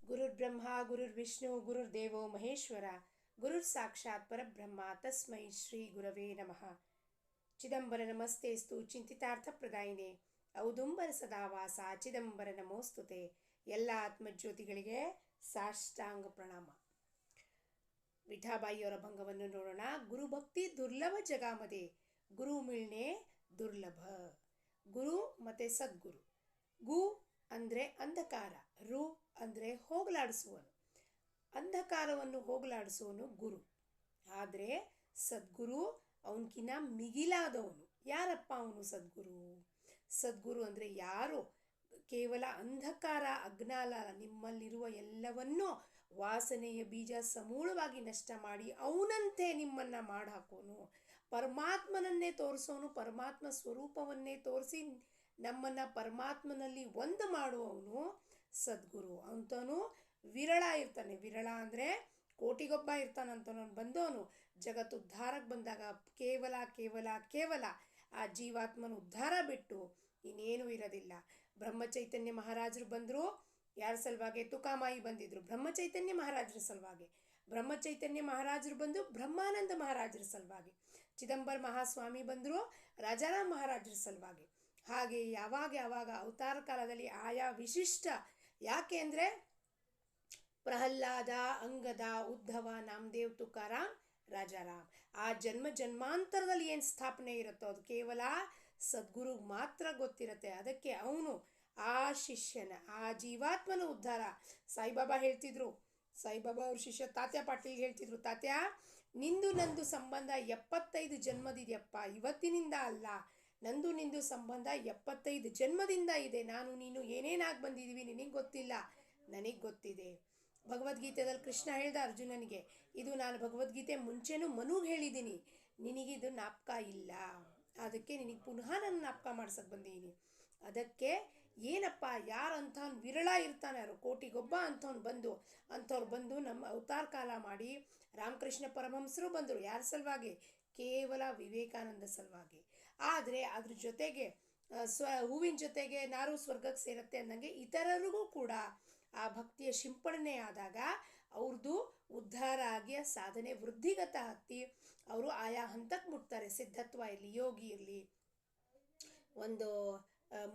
ಗುರುರ್ಬ್ರಹ್ಮ ಗುರುರ್ವಿಷ್ಣು ಗುರುರ್ದೇವೋ ಮಹೇಶ್ವರ ಗುರುರ್ ಸಾಕ್ಷಾತ್ ಪರಬ್ರಹ್ಮ ತಸ್ಮೈ ಶ್ರೀ ಗುರವೇ ನಮಃ. ಚಿದಂಬರ ನಮಸ್ತೇಸ್ತು ಚಿಂತಿತಾರ್ಥ ಪ್ರದಾಯಿನೇ ಔದುಂಬರ ಸದಾವಾಸ ಚಿದಂಬರ ನಮೋಸ್ತುತೆ. ಎಲ್ಲ ಆತ್ಮಜ್ಯೋತಿಗಳಿಗೆ ಸಾಷ್ಟಾಂಗ ಪ್ರಣಾಮ. ವಿಠಾಬಾಯಿಯವರ ಭಂಗವನ್ನು ನೋಡೋಣ. ಗುರುಭಕ್ತಿ ದುರ್ಲಭ ಜಗಾಮದೆ, ಗುರು ಮಿಳ್ನೆ ದುರ್ಲಭ. ಗುರು ಮತ್ತು ಸದ್ಗುರು. ಗು ಅಂದರೆ ಅಂಧಕಾರ, ರು ಅಂದರೆ ಹೋಗಲಾಡಿಸುವನು. ಅಂಧಕಾರವನ್ನು ಹೋಗಲಾಡಿಸುವನು ಗುರು. ಆದರೆ ಸದ್ಗುರು ಅವನಕಿನ್ನ ಮಿಗಿಲಾದವನು. ಯಾರಪ್ಪ ಅವನು ಸದ್ಗುರು? ಸದ್ಗುರು ಅಂದರೆ ಯಾರು ಕೇವಲ ಅಂಧಕಾರ ಅಜ್ಞಾನ ನಿಮ್ಮಲ್ಲಿರುವ ಎಲ್ಲವನ್ನೂ ವಾಸನೆಯ ಬೀಜ ಸಮೂಲವಾಗಿ ನಷ್ಟ ಮಾಡಿ ಅವನಂತೆ ನಿಮ್ಮನ್ನು ಮಾಡಾಕೋನು. ಪರಮಾತ್ಮನನ್ನೇ ತೋರಿಸೋನು, ಪರಮಾತ್ಮ ಸ್ವರೂಪವನ್ನೇ ತೋರಿಸಿ ನಮ್ಮನ್ನು ಪರಮಾತ್ಮನಲ್ಲಿ ಒಂದು ಮಾಡುವವನು ಸದ್ಗುರು. ಅಂಥವನು ವಿರಳ ಇರ್ತಾನೆ. ವಿರಳ ಅಂದರೆ ಕೋಟಿಗೊಬ್ಬ ಇರ್ತಾನಂತವನು. ಬಂದವನು ಜಗತ್ತು ಉದ್ಧಾರಕ್ಕೆ ಬಂದಾಗ ಕೇವಲ ಕೇವಲ ಕೇವಲ ಆ ಜೀವಾತ್ಮನ ಉದ್ಧಾರ ಬಿಟ್ಟು ಇನ್ನೇನು ಇರೋದಿಲ್ಲ. ಬ್ರಹ್ಮಚೈತನ್ಯ ಮಹಾರಾಜರು ಬಂದರು. ಯಾರ ಸಲುವಾಗಿ? ತುಕಾಮಾಯಿ ಬಂದಿದ್ರು ಬ್ರಹ್ಮಚೈತನ್ಯ ಮಹಾರಾಜರ ಸಲುವಾಗಿ. ಬ್ರಹ್ಮಚೈತನ್ಯ ಮಹಾರಾಜರು ಬಂದು ಬ್ರಹ್ಮಾನಂದ ಮಹಾರಾಜರ ಸಲುವಾಗಿ. ಚಿದಂಬರ ಮಹಾಸ್ವಾಮಿ ಬಂದರು ರಾಜಾರಾಮ್ ಮಹಾರಾಜರ ಸಲುವಾಗಿ. ಹಾಗೆ ಯಾವಾಗ ಅವತಾರ ಕಾಲದಲ್ಲಿ ಆಯಾ ವಿಶಿಷ್ಟ, ಯಾಕೆ ಅಂದರೆ ಪ್ರಹ್ಲಾದ, ಅಂಗದ, ಉದ್ಧವ, ನಾಮದೇವ್, ತುಕಾರಾಮ್, ರಾಜಾರಾಮ್, ಆ ಜನ್ಮಾಂತರದಲ್ಲಿ ಏನು ಸ್ಥಾಪನೆ ಇರುತ್ತೋ ಅದು ಕೇವಲ ಸದ್ಗುರುಗೆ ಮಾತ್ರ ಗೊತ್ತಿರುತ್ತೆ. ಅದಕ್ಕೆ ಅವನು ಆ ಶಿಷ್ಯನ, ಆ ಜೀವಾತ್ಮನ ಉದ್ಧಾರ. ಸಾಯಿಬಾಬಾ ಹೇಳ್ತಿದ್ರು, ಸಾಯಿಬಾಬಾ ಅವ್ರ ಶಿಷ್ಯ ತಾತ್ಯ ಪಾಟೀಲ್ ಹೇಳ್ತಿದ್ರು, ತಾತ್ಯ ನಿಂದು ನಂದು ಸಂಬಂಧ 75 ಜನ್ಮದಿದೆಯಪ್ಪ, ಇವತ್ತಿನಿಂದ ಅಲ್ಲ. ನಂದು ನಿಂದು ಸಂಬಂಧ 75 ಜನ್ಮದಿಂದ ಇದೆ. ನಾನು ನೀನು ಏನೇನಾಗಿ ಬಂದಿದ್ದೀವಿ ನಿನಗೆ ಗೊತ್ತಿಲ್ಲ, ನನಗೆ ಗೊತ್ತಿದೆ. ಭಗವದ್ಗೀತೆಯಲ್ಲಿ ಕೃಷ್ಣ ಹೇಳ್ದ ಅರ್ಜುನನಿಗೆ, ಇದು ನಾನು ಭಗವದ್ಗೀತೆ ಮುಂಚೆನೂ ಮನುಗೆ ಹೇಳಿದ್ದೀನಿ, ನಿನಗಿದು ಜ್ಞಾಪಕ ಇಲ್ಲ, ಅದಕ್ಕೆ ನಿನಗೆ ಪುನಃ ನಾನು ಜ್ಞಾಪಕ ಮಾಡ್ಸಕ್ಕೆ ಬಂದೀನಿ. ಅದಕ್ಕೆ ಏನಪ್ಪ, ಯಾರು ಅಂಥವ್ನು ವಿರಳ ಇರ್ತಾನೆ, ಯಾರು ಕೋಟಿಗೊಬ್ಬ ಅಂಥವ್ರು ಬಂದು ನಮ್ಮ ಅವತಾರ ಕಾಲ ಮಾಡಿ. ರಾಮಕೃಷ್ಣ ಪರಮಹಂಸರು ಬಂದರು. ಯಾರ ಸಲುವಾಗಿ? ಕೇವಲ ವಿವೇಕಾನಂದ ಸಲುವಾಗಿ. ಆದರೆ ಅದ್ರ ಜೊತೆಗೆ ಹೂವಿನ ಜೊತೆಗೆ ನಾರು ಸ್ವರ್ಗಕ್ಕೆ ಸೇರುತ್ತೆ ಅನ್ನಂಗೆ ಇತರರಿಗೂ ಕೂಡ ಆ ಭಕ್ತಿಯ ಸಿಂಪಡಣೆ ಆದಾಗ ಅವ್ರದ್ದು ಉದ್ಧಾರ ಆಗಿ ಸಾಧನೆ ವೃದ್ಧಿಗತ ಹತ್ತಿ ಅವರು ಆಯಾ ಹಂತಕ್ಕೆ ಮುಟ್ತಾರೆ. ಸಿದ್ಧತ್ವ ಇರಲಿ, ಯೋಗಿ ಇರಲಿ, ಒಂದು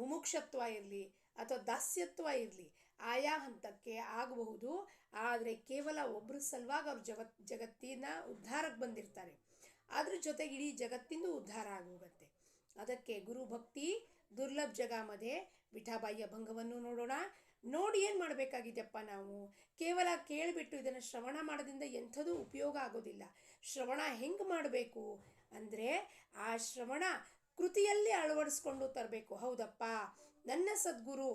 ಮುಮುಕ್ಷತ್ವ ಇರಲಿ ಅಥವಾ ದಾಸ್ಯತ್ವ ಇರಲಿ, ಆಯಾ ಹಂತಕ್ಕೆ ಆಗಬಹುದು. ಆದರೆ ಕೇವಲ ಒಬ್ಬರ ಸಲುವಾಗಿ ಅವ್ರು ಜಗತ್ತಿನ ಉದ್ಧಾರಕ್ಕೆ ಬಂದಿರ್ತಾರೆ. ಅದ್ರ ಜೊತೆಗೆ ಇಡೀ ಜಗತ್ತಿಂದು ಉದ್ಧಾರ ಆಗೋಗುತ್ತೆ. ಅದಕ್ಕೆ ಗುರುಭಕ್ತಿ ದುರ್ಲಭ ಜಗಾಮದೆ. ವಿಠಾಬಾಯಿಯ ಭಂಗವನ್ನು ನೋಡೋಣ. ನೋಡಿ ಏನು ಮಾಡಬೇಕಾಗಿದೆಯಪ್ಪ ನಾವು? ಕೇವಲ ಕೇಳಿಬಿಟ್ಟು ಇದನ್ನು ಶ್ರವಣ ಮಾಡೋದ್ರಿಂದ ಎಂಥದೂ ಉಪಯೋಗ ಆಗೋದಿಲ್ಲ. ಶ್ರವಣ ಹೆಂಗೆ ಮಾಡಬೇಕು ಅಂದರೆ ಆ ಶ್ರವಣ ಕೃತಿಯಲ್ಲಿ ಅಳವಡಿಸ್ಕೊಂಡು ತರಬೇಕು. ಹೌದಪ್ಪ, ನನ್ನ ಸದ್ಗುರು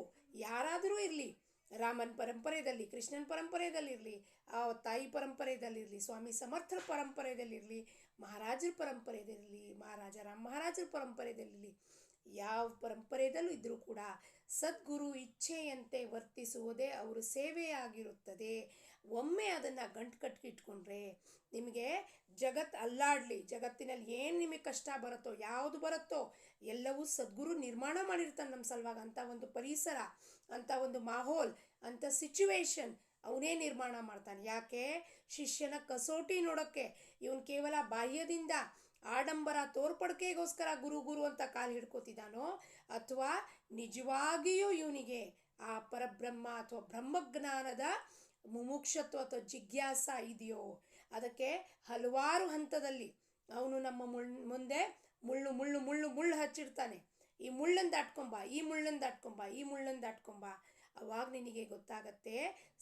ಯಾರಾದರೂ ಇರಲಿ, ರಾಮನ ಪರಂಪರೆಯಲ್ಲಿ, ಕೃಷ್ಣನ ಪರಂಪರೆಯದಲ್ಲಿರಲಿ, ಆ ತಾಯಿ ಪರಂಪರೆಯದಲ್ಲಿರಲಿ, ಸ್ವಾಮಿ ಸಮರ್ಥರ ಪರಂಪರೆಯದಲ್ಲಿರಲಿ, ಮಹಾರಾಜರ ಪರಂಪರೆಯದಲ್ಲಿರಲಿ, ಮಹಾರಾಜಾರಾಮ್ ಮಹಾರಾಜರ ಪರಂಪರೆಯದಲ್ಲಿರಲಿ, ಯಾವ ಪರಂಪರೆಯದಲ್ಲೂ ಇದ್ದರೂ ಕೂಡ ಸದ್ಗುರು ಇಚ್ಛೆಯಂತೆ ವರ್ತಿಸುವುದೇ ಅವರು ಸೇವೆಯಾಗಿರುತ್ತದೆ. ಒಮ್ಮೆ ಅದನ್ನು ಗಂಟು ಕಟ್ಟಿಟ್ಕೊಂಡ್ರೆ ನಿಮಗೆ ಜಗತ್ತು ಅಲ್ಲಾಡಲಿ, ಜಗತ್ತಿನಲ್ಲಿ ಏನು ನಿಮಗೆ ಕಷ್ಟ ಬರುತ್ತೋ, ಯಾವುದು ಬರುತ್ತೋ ಎಲ್ಲವೂ ಸದ್ಗುರು ನಿರ್ಮಾಣ ಮಾಡಿರ್ತಾನೆ ನಮ್ಮ ಸಲುವಾಗಿ. ಅಂಥ ಒಂದು ಪರಿಸರ, ಅಂಥ ಒಂದು ಮಾಹೋಲ್, ಅಂಥ ಸಿಚುವೇಶನ್ ಅವನೇ ನಿರ್ಮಾಣ ಮಾಡ್ತಾನೆ. ಯಾಕೆ? ಶಿಷ್ಯನ ಕಸೋಟಿ ನೋಡೋಕ್ಕೆ. ಇವನು ಕೇವಲ ಬಾಹ್ಯದಿಂದ ಆಡಂಬರ ತೋರ್ಪಡಿಕೆಗೋಸ್ಕರ ಗುರು ಅಂತ ಕಾಲು ಹಿಡ್ಕೋತಿದ್ದಾನೋ, ಅಥವಾ ನಿಜವಾಗಿಯೂ ಇವನಿಗೆ ಆ ಪರಬ್ರಹ್ಮ ಅಥವಾ ಬ್ರಹ್ಮಜ್ಞಾನದ ಮುಮುಕ್ಷತ್ವ ಅಥವಾ ಜಿಜ್ಞಾಸ ಇದೆಯೋ. ಅದಕ್ಕೆ ಹಲವಾರು ಹಂತದಲ್ಲಿ ಅವನು ನಮ್ಮ ಮುಂದೆ ಮುಳ್ಳು ಮುಳ್ಳು ಮುಳ್ಳು ಮುಳ್ಳು ಹಚ್ಚಿಡ್ತಾನೆ. ಈ ಮುಳ್ಳನ್ನು ದಾಟ್ಕೊಂಬ, ಈ ಮುಳ್ಳನ್ನು ದಾಟ್ಕೊಂಬ, ಈ ಮುಳ್ಳನ್ನು ದಾಟ್ಕೊಂಬ. ಅವಾಗ ನಿನಗೆ ಗೊತ್ತಾಗತ್ತೆ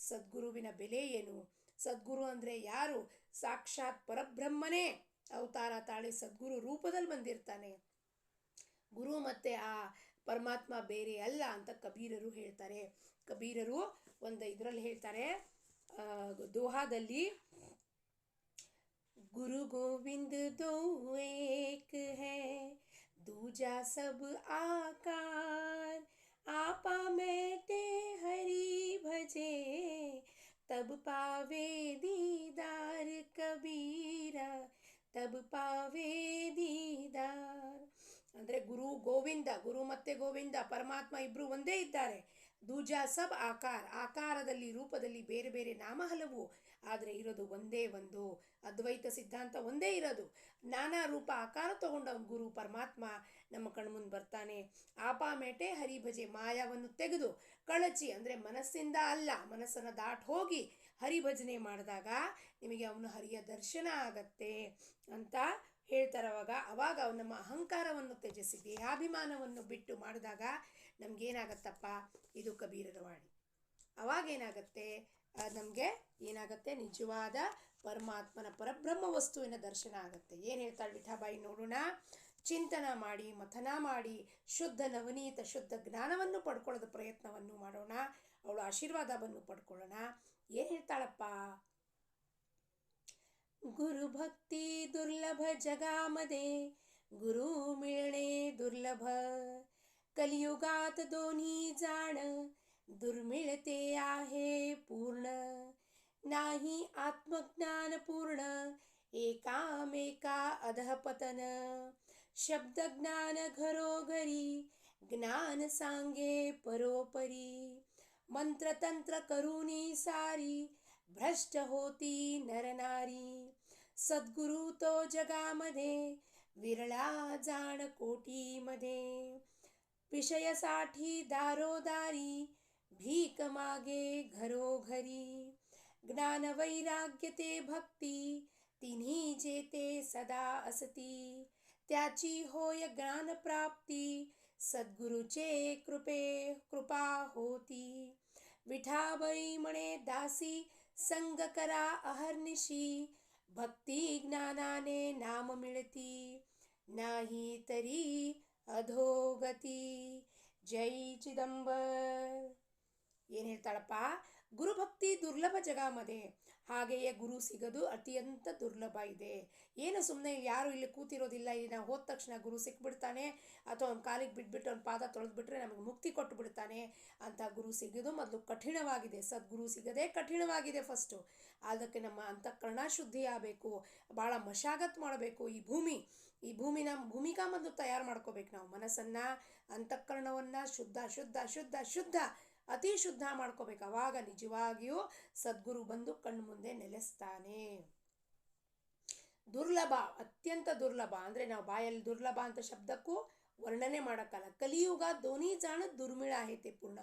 ಸದ್ಗುರುವಿನ ಬೆಲೆ ಏನು. ಸದ್ಗುರು ಅಂದರೆ ಯಾರು? ಸಾಕ್ಷಾತ್ ಪರಬ್ರಹ್ಮನೇ ಅವತಾರ ತಾಳಿ ಸದ್ಗುರು ರೂಪದಲ್ಲಿ ಬಂದಿರ್ತಾನೆ. ಗುರು ಮತ್ತು ಆ ಪರಮಾತ್ಮ ಬೇರೆ ಅಲ್ಲ ಅಂತ ಕಬೀರರು ಹೇಳ್ತಾರೆ. ಕಬೀರರು ಒಂದು ಇದರಲ್ಲಿ ಹೇಳ್ತಾರೆ, ದೋಹಾದಲ್ಲಿ, ಗುರು ಗೋವಿಂದ ದೋ ಏಕ್ ಹೈ दूजा सब आकार, आपा मैटे हरि भजे तब पावे दीदार कबीरा, तब पावे दीदार. ಅಂದರೆ ಗುರು ಗೋವಿಂದ, ಗುರು ಮತ್ತು ಗೋವಿಂದ ಪರಮಾತ್ಮ ಇಬ್ಬರು ಒಂದೇ ಇದ್ದಾರೆ. ದೂಜಾ ಸಬ್ ಆಕಾರ, ಆಕಾರದಲ್ಲಿ ರೂಪದಲ್ಲಿ ಬೇರೆ ಬೇರೆ ನಾಮ ಹಲವು, ಆದರೆ ಇರೋದು ಒಂದೇ ಒಂದು ಅದ್ವೈತ ಸಿದ್ಧಾಂತ ಒಂದೇ ಇರೋದು. ನಾನಾ ರೂಪ ಆಕಾರ ತಗೊಂಡ ಗುರು ಪರಮಾತ್ಮ ನಮ್ಮ ಕಣ್ಮುಂದೆ ಬರ್ತಾನೆ. ಆಪಾಮೇಟೆ ಹರಿಭಜೆ, ಮಾಯಾವನ್ನು ತೆಗೆದು ಕಳಚಿ ಅಂದರೆ ಮನಸ್ಸಿಂದ ಅಲ್ಲ, ಮನಸ್ಸನ್ನು ದಾಟ್ ಹೋಗಿ ಹರಿಭಜನೆ ಮಾಡಿದಾಗ ನಿಮಗೆ ಅವನು ಹರಿಯ ದರ್ಶನ ಆಗತ್ತೆ ಅಂತ ಹೇಳ್ತಾರವಾಗ. ಅವಾಗ ನಮ್ಮ ಅಹಂಕಾರವನ್ನು ತ್ಯಜಿಸಿ ದೇಹಾಭಿಮಾನವನ್ನು ಬಿಟ್ಟು ಮಾಡಿದಾಗ ನಮಗೇನಾಗತ್ತಪ್ಪ, ಇದು ಕಬೀರರ ವಾಣಿ. ಅವಾಗೇನಾಗತ್ತೆ, ನಮಗೆ ಏನಾಗತ್ತೆ, ನಿಜವಾದ ಪರಮಾತ್ಮನ ಪರಬ್ರಹ್ಮ ವಸ್ತುವಿನ ದರ್ಶನ ಆಗತ್ತೆ. ಏನು ಹೇಳ್ತಾಳೆ ವಿಠಾಬಾಯಿ ನೋಡೋಣ. ಚಿಂತನ ಮಾಡಿ, ಮಥನ ಮಾಡಿ, ಶುದ್ಧ ನವನೀತ ಶುದ್ಧ ಜ್ಞಾನವನ್ನು ಪಡ್ಕೊಳ್ಳೋದ ಪ್ರಯತ್ನವನ್ನು ಮಾಡೋಣ. ಅವಳು ಆಶೀರ್ವಾದವನ್ನು ಪಡ್ಕೊಳ್ಳೋಣ. ಏನು ಹೇಳ್ತಾಳಪ್ಪ, गुरु भक्ति दुर्लभ जगामध्ये, गुरु मिळणे दुर्लभ, कलियुगात दोन्ही जाण दुर्मिळते आहे पूर्ण, नाही आत्मज्ञान पूर्ण एकामेका अधपतन, शब्द ज्ञान घरोघरी ज्ञान सांगे परोपरी, मंत्र तंत्र करुणी सारी भ्रष्ट होती नरनारी, सद्गुरु तो जगामध्ये विरळा जाण कोटीमध्ये, विषयासाठी दारोदारी भीक मागे घरोघरी, ज्ञान वैराग्य ते भक्ती तिन्ही जेते सदा असती, त्याची होय ज्ञान प्राप्ती सद्गुरुचे कृपा होती, विठाबाई म्हणे दासी संग करा अहर्निशी, भक्ती ज्ञानाने नाम मिळती नाही तरी अधोगती. ಜೈ ಚಿದಂಬರ್. ಏನು ಹೇಳ್ತಾಳಪ್ಪ, ಗುರುಭಕ್ತಿ ದುರ್ಲಭ ಜಗಾಮದೆ, ಹಾಗೆಯೇ ಗುರು ಸಿಗೋದು ಅತ್ಯಂತ ದುರ್ಲಭ ಇದೆ. ಏನು ಸುಮ್ಮನೆ ಯಾರು ಇಲ್ಲಿ ಕೂತಿರೋದಿಲ್ಲ, ಇಲ್ಲಿ ನಾವು ಹೋದ ತಕ್ಷಣ ಗುರು ಸಿಕ್ಬಿಡ್ತಾನೆ ಅಥವಾ ಅವ್ನ ಕಾಲಿಗೆ ಬಿಟ್ಬಿಟ್ಟು ಅವ್ನ ಪಾದ ತೊಳೆದ್ಬಿಟ್ರೆ ನಮಗೆ ಮುಕ್ತಿ ಕೊಟ್ಟು ಬಿಡ್ತಾನೆ ಅಂತ ಗುರು ಸಿಗೋದು ಮೊದಲು ಕಠಿಣವಾಗಿದೆ. ಸದ್ಗುರು ಸಿಗೋದೇ ಕಠಿಣವಾಗಿದೆ ಫಸ್ಟು. ಅದಕ್ಕೆ ನಮ್ಮ ಅಂತಃಕರಣ ಶುದ್ಧಿ ಆಗಬೇಕು, ಭಾಳ ಮಶಾಗತ್ ಮಾಡಬೇಕು. ಈ ಭೂಮಿನ ಭೂಮಿಕಾ ಮೊದಲು ತಯಾರು ಮಾಡ್ಕೋಬೇಕು ನಾವು. ಮನಸ್ಸನ್ನು ಅಂತಃಕರಣವನ್ನು ಶುದ್ಧ ಶುದ್ಧ ಶುದ್ಧ ಶುದ್ಧ ಅತಿ ಶುದ್ಧ ಮಾಡ್ಕೋಬೇಕು. ಅವಾಗ ನಿಜವಾಗಿಯೂ ಸದ್ಗುರು ಬಂದು ಕಣ್ಣು ಮುಂದೆ ನೆಲೆಸ್ತಾನೆ. ದುರ್ಲಭ, ಅತ್ಯಂತ ದುರ್ಲಭ ಅಂದರೆ ನಾವು ಬಾಯಲ್ಲಿ ದುರ್ಲಭ ಅಂತ ಶಬ್ದಕ್ಕೂ ವರ್ಣನೆ ಮಾಡೋಕ್ಕಲ್ಲ. ಕಲಿಯುಗ ದೋನಿ ಜಾಣ ದುರ್ಮಿಳ ಐತೆ ಪೂರ್ಣ.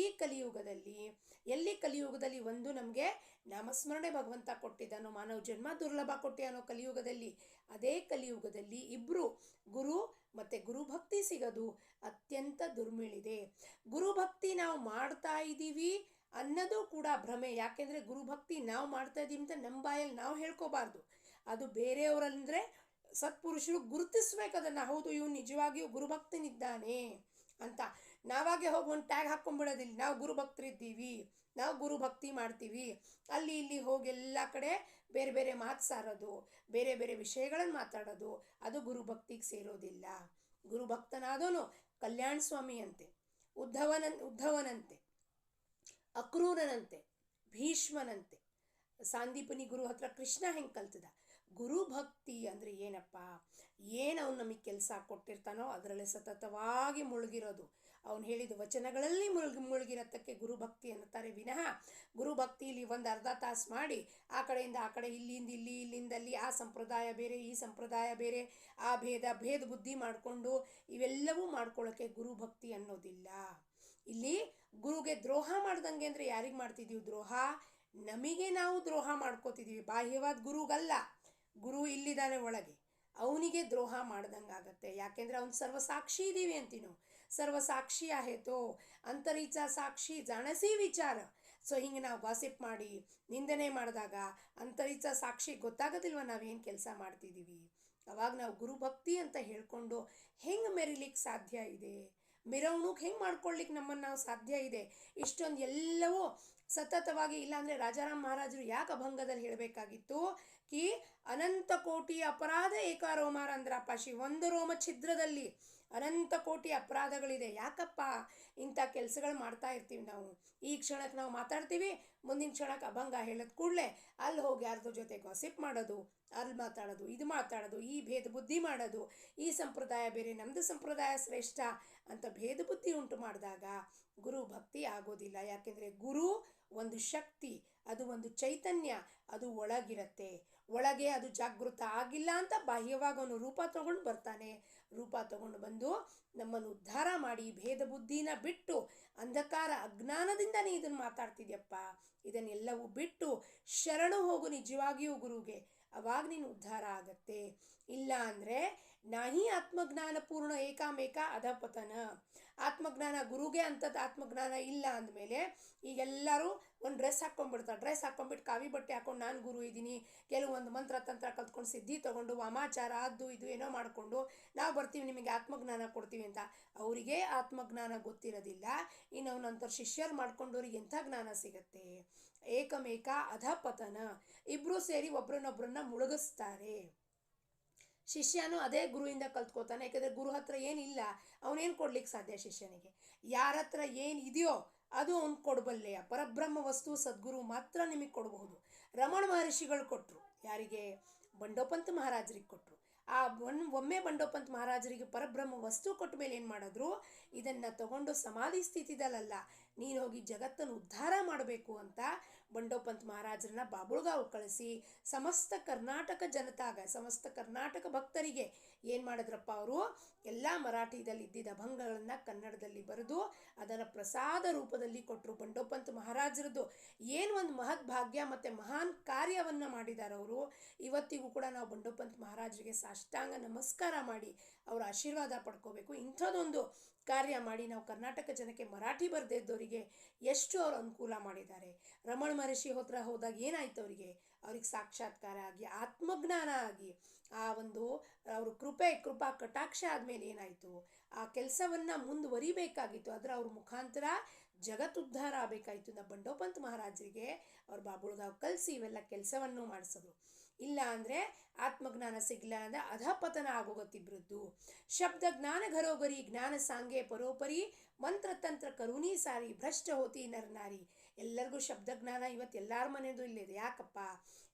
ಈ ಕಲಿಯುಗದಲ್ಲಿ ಕಲಿಯುಗದಲ್ಲಿ ಒಂದು ನಮಗೆ ನಾಮಸ್ಮರಣೆ ಭಗವಂತ ಕೊಟ್ಟಿದ್ದಾನೋ, ಮಾನವ ಜನ್ಮ ದುರ್ಲಭ ಕೊಟ್ಟಿಯಾನೋ ಕಲಿಯುಗದಲ್ಲಿ, ಅದೇ ಕಲಿಯುಗದಲ್ಲಿ ಇಬ್ಬರು ಗುರು ಮತ್ತು ಗುರುಭಕ್ತಿ ಸಿಗೋದು ಅತ್ಯಂತ ದುರ್ಮಿಳಿದೆ. ಗುರುಭಕ್ತಿ ನಾವು ಮಾಡ್ತಾ ಇದ್ದೀವಿ ಅನ್ನೋದು ಕೂಡ ಭ್ರಮೆ. ಯಾಕೆಂದರೆ ಗುರುಭಕ್ತಿ ನಾವು ಮಾಡ್ತಾ ಇದ್ದೀವಿ ಅಂತ ನಮ್ಮ ಬಾಯಲ್ಲಿ ನಾವು ಹೇಳ್ಕೋಬಾರ್ದು. ಅದು ಬೇರೆಯವರಂದರೆ ಸತ್ಪುರುಷರು ಗುರುತಿಸ್ಬೇಕು ಅದನ್ನು. ಹೌದು, ಇವನು ನಿಜವಾಗಿಯೂ ಗುರುಭಕ್ತನಿದ್ದಾನೆ ಅಂತ. ನಾವಾಗೆ ಹೋಗಿ ಒಂದು ಟ್ಯಾಗ್ ಹಾಕ್ಕೊಂಡ್ಬಿಡೋದಿಲ್ಲ, ನಾವು ಗುರುಭಕ್ತರಿದ್ದೀವಿ, ನಾವು ಗುರುಭಕ್ತಿ ಮಾಡ್ತೀವಿ. ಅಲ್ಲಿ ಇಲ್ಲಿ ಹೋಗಿ ಎಲ್ಲ ಕಡೆ ಬೇರೆ ಬೇರೆ ಮಾತು ಸಾರೋದು, ಬೇರೆ ಬೇರೆ ವಿಷಯಗಳನ್ನು ಮಾತಾಡೋದು, ಅದು ಗುರುಭಕ್ತಿಗೆ ಸೇರೋದಿಲ್ಲ. ಗುರುಭಕ್ತನಾದವನು ಕಲ್ಯಾಣ ಸ್ವಾಮಿಯಂತೆ, ಉದ್ಧವನಂತೆ, ಅಕ್ರೂರನಂತೆ, ಭೀಷ್ಮನಂತೆ, ಸಾಂದೀಪನಿ ಗುರು ಹತ್ರ ಕೃಷ್ಣ ಹೆಂಗೆ ಕಲ್ತದ. ಗುರುಭಕ್ತಿ ಅಂದರೆ ಏನಪ್ಪ, ಏನು ಅವ್ನು ನಮಗೆ ಕೆಲಸ ಕೊಟ್ಟಿರ್ತಾನೋ ಅದರಲ್ಲೇ ಸತತವಾಗಿ ಮುಳುಗಿರೋದು, ಅವನು ಹೇಳಿದ ವಚನಗಳಲ್ಲಿ ಮುಳುಗಿರತ್ತಕ್ಕೆ ಗುರುಭಕ್ತಿ ಅನ್ನುತ್ತಾರೆ ವಿನಃ ಗುರುಭಕ್ತಿಯಲ್ಲಿ ಒಂದು ಅರ್ಧ ತಾಸು ಮಾಡಿ ಆ ಕಡೆಯಿಂದ ಆ ಕಡೆ, ಇಲ್ಲಿಂದ ಅಲ್ಲಿ, ಆ ಸಂಪ್ರದಾಯ ಬೇರೆ ಈ ಸಂಪ್ರದಾಯ ಬೇರೆ, ಆ ಭೇದ ಬುದ್ಧಿ ಮಾಡಿಕೊಂಡು ಇವೆಲ್ಲವೂ ಮಾಡ್ಕೊಳ್ಳೋಕ್ಕೆ ಗುರುಭಕ್ತಿ ಅನ್ನೋದಿಲ್ಲ. ಇಲ್ಲಿ ಗುರುಗೆ ದ್ರೋಹ ಮಾಡ್ದಂಗೆ ಅಂದರೆ ಯಾರಿಗೆ ಮಾಡ್ತಿದ್ದೀವಿ ದ್ರೋಹ? ನಮಗೆ ನಾವು ದ್ರೋಹ ಮಾಡ್ಕೋತಿದ್ದೀವಿ. ಬಾಹ್ಯವಾದ ಗುರುಗಲ್ಲ, ಗುರು ಇಲ್ಲಿದ್ದಾನೆ ಒಳಗೆ, ಅವನಿಗೆ ದ್ರೋಹ ಮಾಡ್ದಂಗೆ ಆಗತ್ತೆ. ಯಾಕೆಂದರೆ ಅವ್ನು ಸರ್ವಸಾಕ್ಷಿ ಇದ್ದೀವಿ ಅಂತೀವಿ ನಾವು. ಸರ್ವಸಾಕ್ಷಿ ಆಹೇತೋ ಅಂತರಿಚ ಸಾಕ್ಷಿ ಜಾಣಸಿ ವಿಚಾರ. ಸೊ ಹಿಂಗೆ ನಾವು ಗಾಸಿಪ್ ಮಾಡಿ ನಿಂದನೆ ಮಾಡಿದಾಗ ಅಂತರಿಚ ಸಾಕ್ಷಿ ಗೊತ್ತಾಗೋದಿಲ್ವ ನಾವೇನು ಕೆಲಸ ಮಾಡ್ತಿದ್ದೀವಿ. ಅವಾಗ ನಾವು ಗುರುಭಕ್ತಿ ಅಂತ ಹೇಳ್ಕೊಂಡು ಹೆಂಗೆ ಮೆರಿಲಿಕ್ಕೆ ಸಾಧ್ಯ ಇದೆ? ಮೆರವಣಿಗೆ ಹೆಂಗೆ ಮಾಡ್ಕೊಳ್ಳಿಕ್ಕೆ ನಮ್ಮನ್ನು ನಾವು ಸಾಧ್ಯ ಇದೆ? ಇಷ್ಟೊಂದು ಎಲ್ಲವೂ ಸತತವಾಗಿ. ಇಲ್ಲಾಂದರೆ ರಾಜಾರಾಮ್ ಮಹಾರಾಜರು ಯಾಕೆ ಅಭಂಗದಲ್ಲಿ ಹೇಳಬೇಕಾಗಿತ್ತು ಕಿ ಅನಂತ ಕೋಟಿ ಅಪರಾಧ ಏಕಾರೋಮಾರ ಅಂದ್ರಪ್ಪಾಶಿ, ಒಂದು ರೋಮ ಛಿದ್ರದಲ್ಲಿ ಅನಂತ ಕೋಟಿ ಅಪರಾಧಗಳಿದೆ. ಯಾಕಪ್ಪ ಇಂಥ ಕೆಲಸಗಳು ಮಾಡ್ತಾ ಇರ್ತೀವಿ ನಾವು? ಈ ಕ್ಷಣಕ್ಕೆ ನಾವು ಮಾತಾಡ್ತೀವಿ, ಮುಂದಿನ ಕ್ಷಣಕ್ಕೆ ಅಭಂಗ ಹೇಳಿದ ಕೂಡಲೇ ಅಲ್ಲಿ ಹೋಗಿ ಯಾರ್ದ್ರ ಜೊತೆ ಗಾಸಿಪ್ ಮಾಡೋದು, ಅಲ್ಲಿ ಮಾತಾಡೋದು, ಇದು ಮಾತಾಡೋದು, ಈ ಭೇದ ಬುದ್ಧಿ ಮಾಡೋದು, ಈ ಸಂಪ್ರದಾಯ ಬೇರೆ ನಮ್ಮದು ಸಂಪ್ರದಾಯ ಶ್ರೇಷ್ಠ ಅಂತ ಭೇದ ಬುದ್ಧಿ ಉಂಟು ಮಾಡಿದಾಗ ಗುರು ಭಕ್ತಿ ಆಗೋದಿಲ್ಲ. ಯಾಕೆಂದರೆ ಗುರು ಒಂದು ಶಕ್ತಿ, ಅದು ಒಂದು ಚೈತನ್ಯ, ಅದು ಒಳಗಿರತ್ತೆ. ಒಳಗೆ ಅದು ಜಾಗೃತ ಆಗಿಲ್ಲ ಅಂತ ಬಾಹ್ಯವಾಗಿ ಅವನು ರೂಪ ತಗೊಂಡು ಬರ್ತಾನೆ. ರೂಪ ತಗೊಂಡು ಬಂದು ನಮ್ಮನ್ನು ಉದ್ಧಾರ ಮಾಡಿ ಭೇದ ಬುದ್ಧಿನ ಬಿಟ್ಟು, ಅಂಧಕಾರ ಅಜ್ಞಾನದಿಂದ ನೀ ಇದನ್ನು ಮಾತಾಡ್ತಿದ್ಯಪ್ಪ, ಇದನ್ನೆಲ್ಲವೂ ಬಿಟ್ಟು ಶರಣು ಹೋಗು ನಿಜವಾಗಿಯೂ ಗುರುಗೆ, ಅವಾಗ ನೀನು ಉದ್ಧಾರ ಆಗತ್ತೆ. ಇಲ್ಲ ಅಂದರೆ ನಾಹಿ ಆತ್ಮಜ್ಞಾನ ಪೂರ್ಣ ಏಕಾಮೇಕ ಅಧಪತನ. ಆತ್ಮಜ್ಞಾನ ಗುರುಗೆ ಅಂಥದ್ದು ಆತ್ಮಜ್ಞಾನ ಇಲ್ಲ ಅಂದಮೇಲೆ ಈಗೆಲ್ಲರೂ ಒಂದು ಡ್ರೆಸ್ ಹಾಕ್ಕೊಂಡ್ಬಿಡ್ತಾರೆ. ಡ್ರೆಸ್ ಹಾಕ್ಕೊಂಡ್ಬಿಟ್ಟು ಕಾವಿ ಬಟ್ಟೆ ಹಾಕ್ಕೊಂಡು ನಾನು ಗುರು ಇದ್ದೀನಿ, ಕೆಲವೊಂದು ಮಂತ್ರ ತಂತ್ರ ಕಲ್ತ್ಕೊಂಡು ಸಿದ್ಧಿ ತೊಗೊಂಡು ವಾಮಾಚಾರ ಅದು ಇದು ಏನೋ ಮಾಡಿಕೊಂಡು ನಾವು ಬರ್ತೀವಿ ನಿಮಗೆ ಆತ್ಮಜ್ಞಾನ ಕೊಡ್ತೀವಿ ಅಂತ. ಅವರಿಗೆ ಆತ್ಮಜ್ಞಾನ ಗೊತ್ತಿರೋದಿಲ್ಲ. ಇನ್ನು ಅವನಂತರ ಶಿಷ್ಯರು ಮಾಡ್ಕೊಂಡವ್ರಿಗೆ ಎಂಥ ಜ್ಞಾನ ಸಿಗತ್ತೆ? ಏಕಮೇಕ ಅಧಪತನ. ಇಬ್ಬರು ಸೇರಿ ಒಬ್ರನ್ನೊಬ್ರನ್ನ ಮುಳುಗಿಸ್ತಾರೆ. ಶಿಷ್ಯನು ಅದೇ ಗುರುವಿಂದ ಕಲ್ತ್ಕೋತಾನೆ. ಯಾಕೆಂದರೆ ಗುರು ಹತ್ರ ಏನಿಲ್ಲ, ಅವನೇನು ಕೊಡ್ಲಿಕ್ಕೆ ಸಾಧ್ಯ ಶಿಷ್ಯನಿಗೆ? ಯಾರ ಹತ್ರ ಏನು ಇದೆಯೋ ಅದು ಅವ್ನು ಕೊಡಬಲ್ಲೆಯ. ಪರಬ್ರಹ್ಮ ವಸ್ತು ಸದ್ಗುರು ಮಾತ್ರ ನಿಮಗೆ ಕೊಡಬಹುದು. ರಮಣ ಮಹರ್ಷಿಗಳು ಕೊಟ್ಟರು. ಯಾರಿಗೆ? ಬಂಡೋಪಂತ ಮಹಾರಾಜರಿಗೆ ಕೊಟ್ಟರು. ಆ ಒಮ್ಮೆ ಬಂಡೋಪಂತ ಮಹಾರಾಜರಿಗೆ ಪರಬ್ರಹ್ಮ ವಸ್ತು ಕೊಟ್ಟ ಮೇಲೆ ಏನು ಮಾಡಿದ್ರು? ಇದನ್ನು ತಗೊಂಡು ಸಮಾಧಿ ಸ್ಥಿತಿದಲ್ಲ, ನೀನು ಹೋಗಿ ಜಗತ್ತನ್ನು ಉದ್ಧಾರ ಮಾಡಬೇಕು ಅಂತ ಬಂಡೋಪಂತ ಮಹಾರಾಜರನ್ನ ಬಾಬುಳ್ಗಾವ್ ಕಳಿಸಿ ಸಮಸ್ತ ಕರ್ನಾಟಕ ಜನತಾಗ, ಸಮಸ್ತ ಕರ್ನಾಟಕ ಭಕ್ತರಿಗೆ ಏನು ಮಾಡಿದ್ರಪ್ಪ ಅವರು? ಎಲ್ಲ ಮರಾಠಿದಲ್ಲಿ ಇದ್ದಿದ್ದ ಅಭಂಗಗಳನ್ನು ಕನ್ನಡದಲ್ಲಿ ಬರೆದು ಅದನ್ನು ಪ್ರಸಾದ ರೂಪದಲ್ಲಿ ಕೊಟ್ಟರು. ಬಂಡೋಪಂತ ಮಹಾರಾಜರದ್ದು ಏನು ಒಂದು ಮಹತ್ ಭಾಗ್ಯ ಮತ್ತು ಮಹಾನ್ ಕಾರ್ಯವನ್ನು ಮಾಡಿದ್ದಾರೆ ಅವರು. ಇವತ್ತಿಗೂ ಕೂಡ ನಾವು ಬಂಡೋಪಂತ ಮಹಾರಾಜರಿಗೆ ಸಾಷ್ಟಾಂಗ ನಮಸ್ಕಾರ ಮಾಡಿ ಅವರ ಆಶೀರ್ವಾದ ಪಡ್ಕೋಬೇಕು. ಇಂಥದ್ದೊಂದು ಕಾರ್ಯ ಮಾಡಿ ನಾವು ಕರ್ನಾಟಕ ಜನಕ್ಕೆ ಮರಾಠಿ ಬರದೇ ಇದ್ದವರಿಗೆ ಎಷ್ಟು ಅವ್ರು ಅನುಕೂಲ ಮಾಡಿದ್ದಾರೆ. ರಮಣ ಮಹರ್ಷಿ ಹತ್ರ ಹೋದಾಗ ಏನಾಯ್ತು? ಅವ್ರಿಗೆ ಸಾಕ್ಷಾತ್ಕಾರ ಆಗಿ ಆತ್ಮಜ್ಞಾನ ಆಗಿ ಆ ಒಂದು ಅವರು ಕೃಪಾ ಕಟಾಕ್ಷ ಆದಮೇಲೆ ಏನಾಯಿತು? ಆ ಕೆಲಸವನ್ನು ಮುಂದುವರಿಬೇಕಾಗಿತ್ತು. ಅವ್ರ ಮುಖಾಂತರ ಜಗತ್ತುದ್ಧಾರ ಆಗಬೇಕಾಯಿತು. ನಾವು ಬಂಡೋಪಂತ ಮಹಾರಾಜರಿಗೆ ಅವ್ರ ಬಾಬುಳ್ಗಾವ್ ಕಲಿಸಿ ಇವೆಲ್ಲ ಕೆಲಸವನ್ನು ಮಾಡಿಸಿದ್ರು. ಇಲ್ಲ ಅಂದರೆ ಆತ್ಮಜ್ಞಾನ ಸಿಗಲ್ಲ ಅಂದರೆ ಅಧಪತನ ಆಗೋಗತ್ತಿಬ್ರದ್ದು. ಶಬ್ದ ಜ್ಞಾನ ಘರೋಗರಿ ಜ್ಞಾನ ಸಾಂಗೆ ಪರೋಪರಿ ಮಂತ್ರತಂತ್ರ ಕರುಣಿ ಸಾರಿ ಭ್ರಷ್ಟ ಹೋತಿ ನರನಾರಿ. ಎಲ್ಲರಿಗೂ ಶಬ್ದಜ್ಞಾನ ಇವತ್ತು ಎಲ್ಲರ ಮನೆಯದು ಇಲ್ಲಿದೆ. ಯಾಕಪ್ಪ?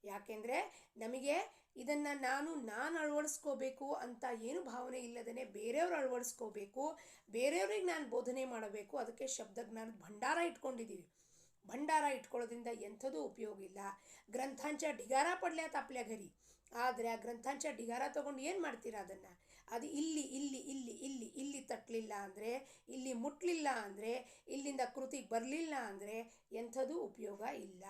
ಯಾಕೆಂದರೆ ನಮಗೆ ಇದನ್ನು ನಾನು ಅಳವಡಿಸ್ಕೋಬೇಕು ಅಂತ ಏನು ಭಾವನೆ ಇಲ್ಲದೇ ಬೇರೆಯವ್ರು ಅಳವಡಿಸ್ಕೋಬೇಕು, ಬೇರೆಯವ್ರಿಗೆ ನಾನು ಬೋಧನೆ ಮಾಡಬೇಕು. ಅದಕ್ಕೆ ಶಬ್ದಜ್ಞಾನದ ಭಂಡಾರ ಇಟ್ಕೊಂಡಿದ್ದೀವಿ. ಭಂಡಾರ ಇಟ್ಕೊಳ್ಳೋದ್ರಿಂದ ಎಂಥದೂ ಉಪಯೋಗ ಇಲ್ಲ. ಗ್ರಂಥಾಂಚ ಢಿಗಾರ ಪಡ್ಲ್ಯಾತ आपल्या घरी. ಆದರೆ ಆ ಗ್ರಂಥಾಂಚ ಢಿಗಾರ ತೊಗೊಂಡು ಏನು ಮಾಡ್ತೀರಾ? ಅದನ್ನು ಅದು ಇಲ್ಲಿ ಇಲ್ಲಿ ಇಲ್ಲಿ ಇಲ್ಲಿ ಇಲ್ಲಿ ತಟ್ಟಲಿಲ್ಲ ಅಂದರೆ, ಇಲ್ಲಿ ಮುಟ್ಟಲಿಲ್ಲ ಅಂದರೆ, ಇಲ್ಲಿಂದ ಕೃತಿಗೆ ಬರಲಿಲ್ಲ ಅಂದರೆ ಎಂಥದೂ ಉಪಯೋಗ ಇಲ್ಲ.